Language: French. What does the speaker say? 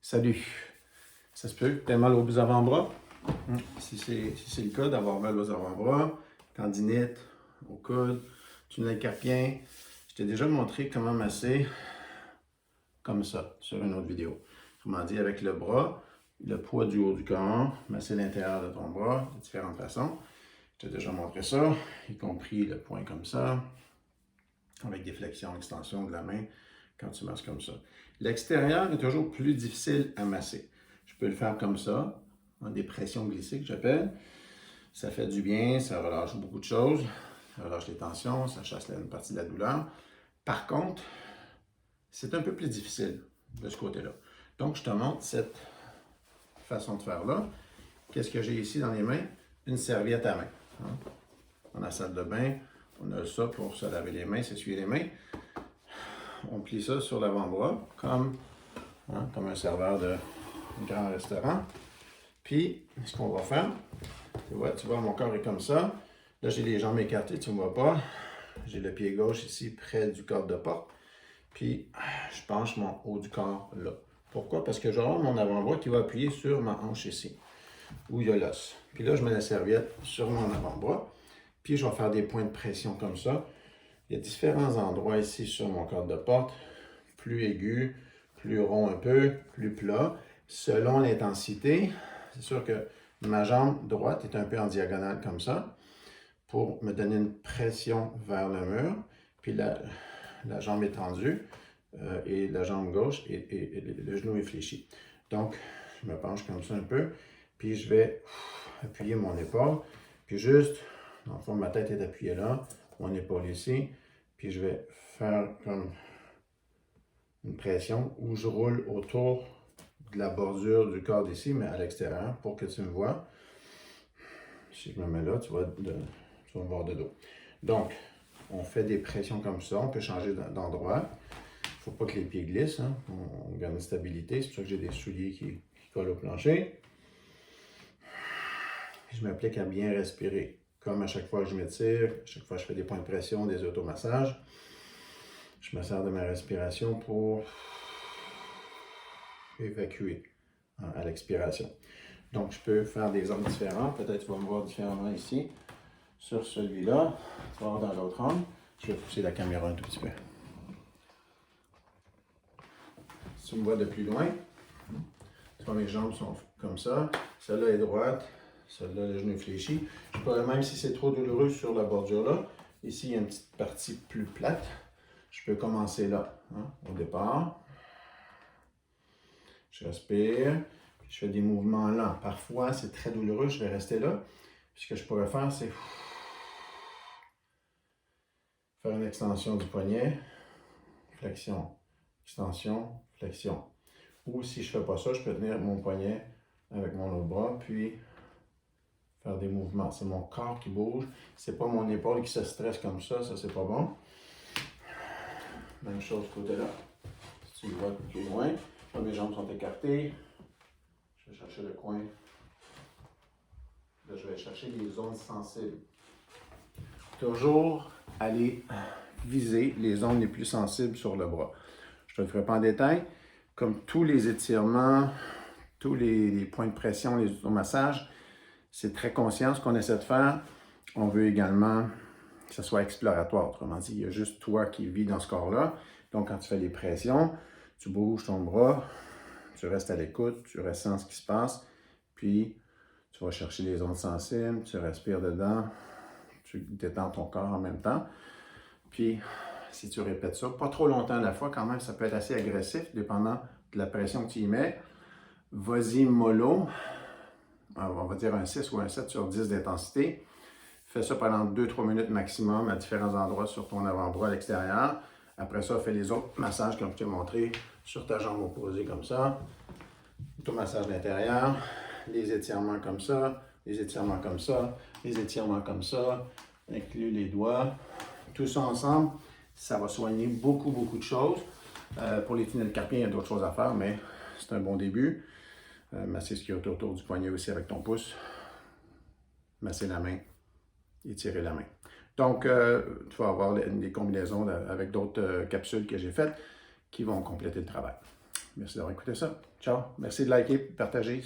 Salut! Ça se peut que tu aies mal aux avant-bras? Si c'est le cas d'avoir mal aux avant-bras, tendinite, au coude, tunnel carpien, je t'ai déjà montré comment masser comme ça sur une autre vidéo. Autrement dit, avec le bras, le poids du haut du corps, masser l'intérieur de ton bras de différentes façons. Je t'ai déjà montré ça, y compris le point comme ça, avec des flexions, extensions de la main quand tu masses comme ça. L'extérieur est toujours plus difficile à masser. Je peux le faire comme ça, en des pressions glissées que j'appelle. Ça fait du bien, ça relâche beaucoup de choses. Ça relâche les tensions, ça chasse une partie de la douleur. Par contre, c'est un peu plus difficile de ce côté-là. Donc, je te montre cette façon de faire-là. Qu'est-ce que j'ai ici dans les mains? Une serviette à main. Dans la salle de bain, on a ça pour se laver les mains, s'essuyer les mains. On plie ça sur l'avant-bras, comme un serveur de grand restaurant. Puis, ce qu'on va faire, tu vois, mon corps est comme ça. Là, j'ai les jambes écartées, tu ne me vois pas. J'ai le pied gauche ici, près du cadre de porte. Puis, je penche mon haut du corps là. Pourquoi? Parce que j'aurai mon avant-bras qui va appuyer sur ma hanche ici, où il y a l'os. Puis là, je mets la serviette sur mon avant-bras. Puis, je vais faire des points de pression comme ça. Il y a différents endroits ici sur mon cadre de porte, plus aigu, plus rond un peu, plus plat, selon l'intensité. C'est sûr que ma jambe droite est un peu en diagonale comme ça, pour me donner une pression vers le mur. Puis la jambe est tendue et la jambe gauche et le genou est fléchi. Donc, je me penche comme ça un peu, puis je vais appuyer mon épaule, puis juste, dans le fond, ma tête est appuyée là, mon épaule ici, puis je vais faire comme une pression où je roule autour de la bordure du corps ici, mais à l'extérieur, pour que tu me vois. Si je me mets là, tu vas me voir de dos. Donc, on fait des pressions comme ça, on peut changer d'endroit. Il ne faut pas que les pieds glissent, hein? On garde une stabilité, c'est pour ça que j'ai des souliers qui collent au plancher. Je m'applique à bien respirer. Comme à chaque fois que je m'étire, à chaque fois que je fais des points de pression, des automassages, je me sers de ma respiration pour évacuer à l'expiration. Donc, je peux faire des angles différents. Peut-être tu vas me voir différemment ici. Sur celui-là, tu vas voir dans l'autre angle. Je vais pousser la caméra un tout petit peu. Si tu me vois de plus loin, tu vois mes jambes sont comme ça. Celle-là est droite, celle-là, le genou est fléchi. Je peux, même si c'est trop douloureux sur la bordure là, ici, il y a une petite partie plus plate. Je peux commencer là, au départ. Je respire, puis je fais des mouvements lents. Parfois, c'est très douloureux, je vais rester là. Puis ce que je pourrais faire, c'est faire une extension du poignet, flexion, extension, flexion. Ou si je ne fais pas ça, je peux tenir mon poignet avec mon autre bras, puis faire des mouvements. C'est mon corps qui bouge, c'est pas mon épaule qui se stresse comme ça c'est pas bon. Même chose de côté là. Si tu le vois plus loin, là, mes jambes sont écartées. Je vais chercher le coin. Là, je vais chercher les zones sensibles. Toujours aller viser les zones les plus sensibles sur le bras. Je ne te le ferai pas en détail. Comme tous les étirements, tous les points de pression, les automassages, c'est très conscient ce qu'on essaie de faire. On veut également que ce soit exploratoire. Autrement dit, il y a juste toi qui vis dans ce corps-là. Donc, quand tu fais les pressions, tu bouges ton bras, tu restes à l'écoute, tu ressens ce qui se passe, puis tu vas chercher les zones sensibles, tu respires dedans, tu détends ton corps en même temps. Puis, si tu répètes ça, pas trop longtemps à la fois, quand même, ça peut être assez agressif, dépendant de la pression que tu y mets. Vas-y mollo, on va dire un 6 ou un 7 sur 10 d'intensité. Fais ça pendant 2-3 minutes maximum à différents endroits sur ton avant-bras à l'extérieur. Après ça, fais les autres massages comme je t'ai montré sur ta jambe opposée comme ça. Automassage d'intérieur, les étirements comme ça, les étirements comme ça, les étirements comme ça, inclus les doigts. Tout ça ensemble, ça va soigner beaucoup de choses. Pour les tunnels carpiens, il y a d'autres choses à faire, mais c'est un bon début. Masser ce qui est autour du poignet aussi avec ton pouce. Masser la main. Étirer la main. Donc, tu vas avoir des combinaisons avec d'autres capsules que j'ai faites qui vont compléter le travail. Merci d'avoir écouté ça. Ciao. Merci de liker et de partager.